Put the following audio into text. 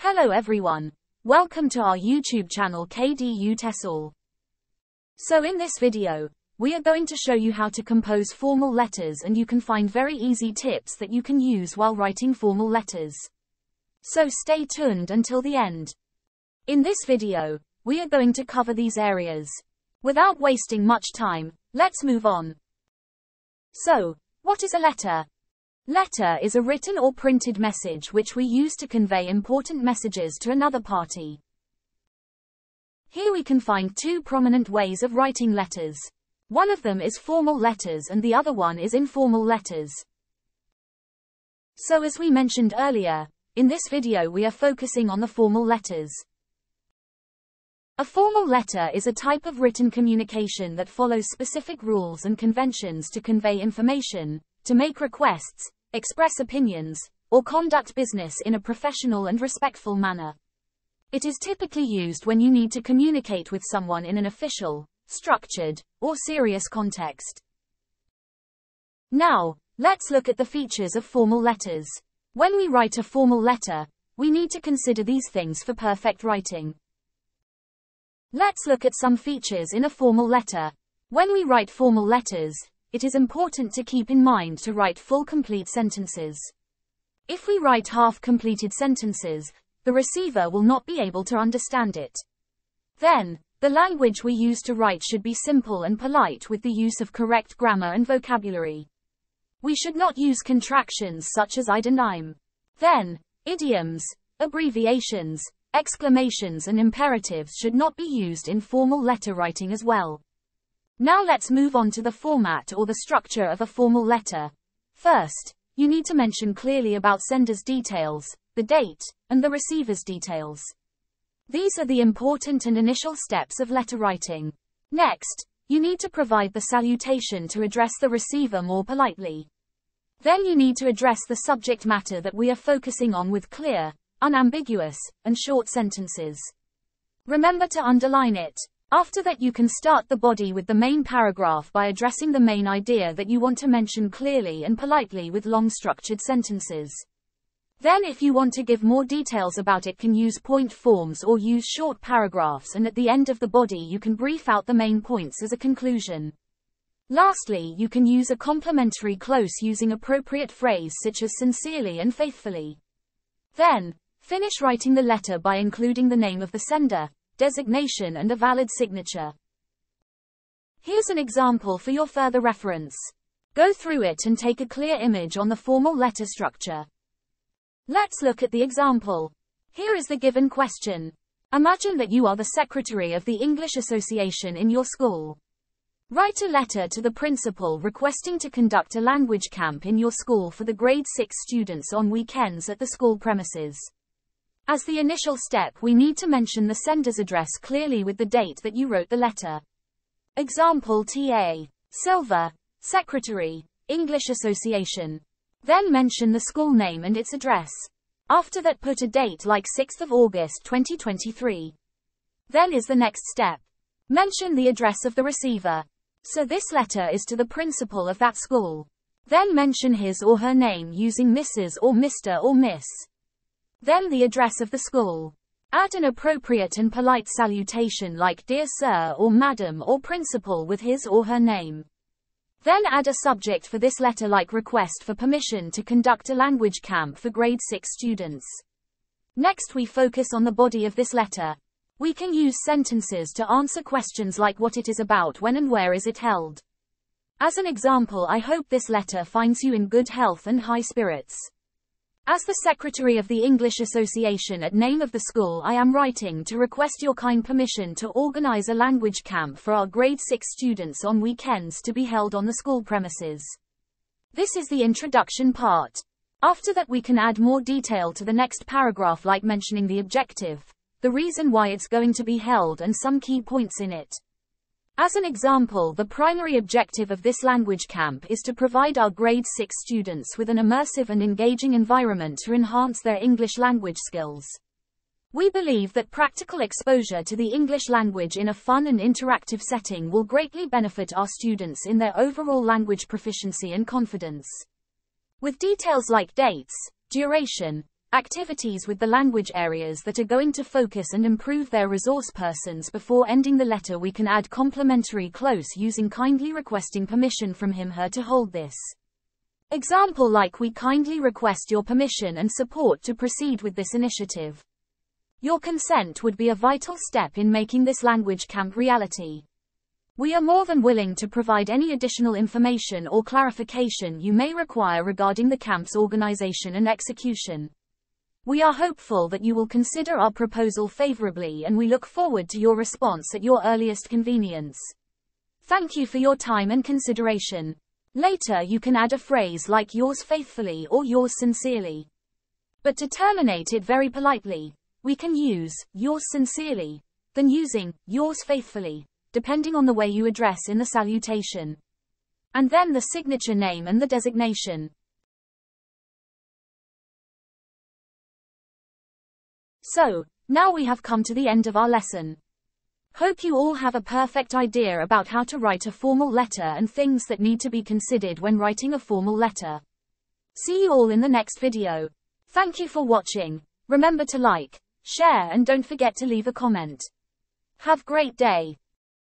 Hello everyone. Welcome to our YouTube channel KDU TESOL. So in this video, we are going to show you how to compose formal letters, and you can find very easy tips that you can use while writing formal letters. So stay tuned until the end. In this video, we are going to cover these areas. Without wasting much time, let's move on. So, what is a letter? Letter is a written or printed message which we use to convey important messages to another party. Here we can find two prominent ways of writing letters. One of them is formal letters and the other one is informal letters. So as we mentioned earlier, in this video we are focusing on the formal letters. A formal letter is a type of written communication that follows specific rules and conventions to convey information, to make requests, express opinions, or conduct business in a professional and respectful manner. It is typically used when you need to communicate with someone in an official, structured, or serious context. Now, let's look at the features of formal letters. When we write a formal letter, we need to consider these things for perfect writing. Let's look at some features in a formal letter. When we write formal letters, it is important to keep in mind to write full complete sentences. If we write half-completed sentences, the receiver will not be able to understand it. Then, the language we use to write should be simple and polite with the use of correct grammar and vocabulary. We should not use contractions such as id and im. Then, idioms, abbreviations, exclamations and imperatives should not be used in formal letter writing as well. Now let's move on to the format or the structure of a formal letter. First, you need to mention clearly about sender's details, the date, and the receiver's details. These are the important and initial steps of letter writing. Next, you need to provide the salutation to address the receiver more politely. Then you need to address the subject matter that we are focusing on with clear, unambiguous, and short sentences. Remember to underline it. After that you can start the body with the main paragraph by addressing the main idea that you want to mention clearly and politely with long structured sentences. Then if you want to give more details about it, can use point forms or use short paragraphs, and at the end of the body you can brief out the main points as a conclusion. Lastly, you can use a complementary close using appropriate phrase such as sincerely and faithfully. Then, finish writing the letter by including the name of the sender, designation and a valid signature. Here's an example for your further reference. Go through it and take a clear image on the formal letter structure. Let's look at the example. Here is the given question. Imagine that you are the secretary of the English Association in your school. Write a letter to the principal requesting to conduct a language camp in your school for the grade 6 students on weekends at the school premises. As the initial step, we need to mention the sender's address clearly with the date that you wrote the letter. Example: T.A. Silver, Secretary, English Association. Then mention the school name and its address. After that, put a date like 6th of August 2023. Then is the next step. Mention the address of the receiver. So this letter is to the principal of that school. Then mention his or her name using Mrs. or Mr. or Miss. Then the address of the school. Add an appropriate and polite salutation like Dear Sir or Madam or Principal with his or her name. Then add a subject for this letter like request for permission to conduct a language camp for grade 6 students. Next we focus on the body of this letter. We can use sentences to answer questions like what it is about, when and where is it held. As an example, I hope this letter finds you in good health and high spirits. As the Secretary of the English Association at name of the school, I am writing to request your kind permission to organize a language camp for our grade 6 students on weekends to be held on the school premises. This is the introduction part. After that we can add more detail to the next paragraph like mentioning the objective, the reason why it's going to be held and some key points in it. As an example, the primary objective of this language camp is to provide our grade 6 students with an immersive and engaging environment to enhance their English language skills. We believe that practical exposure to the English language in a fun and interactive setting will greatly benefit our students in their overall language proficiency and confidence. With details like dates, duration, Activities with the language areas that are going to focus and improve their resource persons. Before ending the letter, we can add complementary close using kindly requesting permission from him/her to hold this. Example like we kindly request your permission and support to proceed with this initiative. Your consent would be a vital step in making this language camp reality. We are more than willing to provide any additional information or clarification you may require regarding the camp's organization and execution. We are hopeful that you will consider our proposal favorably, and we look forward to your response at your earliest convenience. Thank you for your time and consideration. Later you can add a phrase like yours faithfully or yours sincerely. But to terminate it very politely, we can use yours sincerely, then using yours faithfully, depending on the way you address in the salutation. And then the signature name and the designation. So, now we have come to the end of our lesson. Hope you all have a perfect idea about how to write a formal letter and things that need to be considered when writing a formal letter. See you all in the next video. Thank you for watching. Remember to like, share, and don't forget to leave a comment. Have a great day.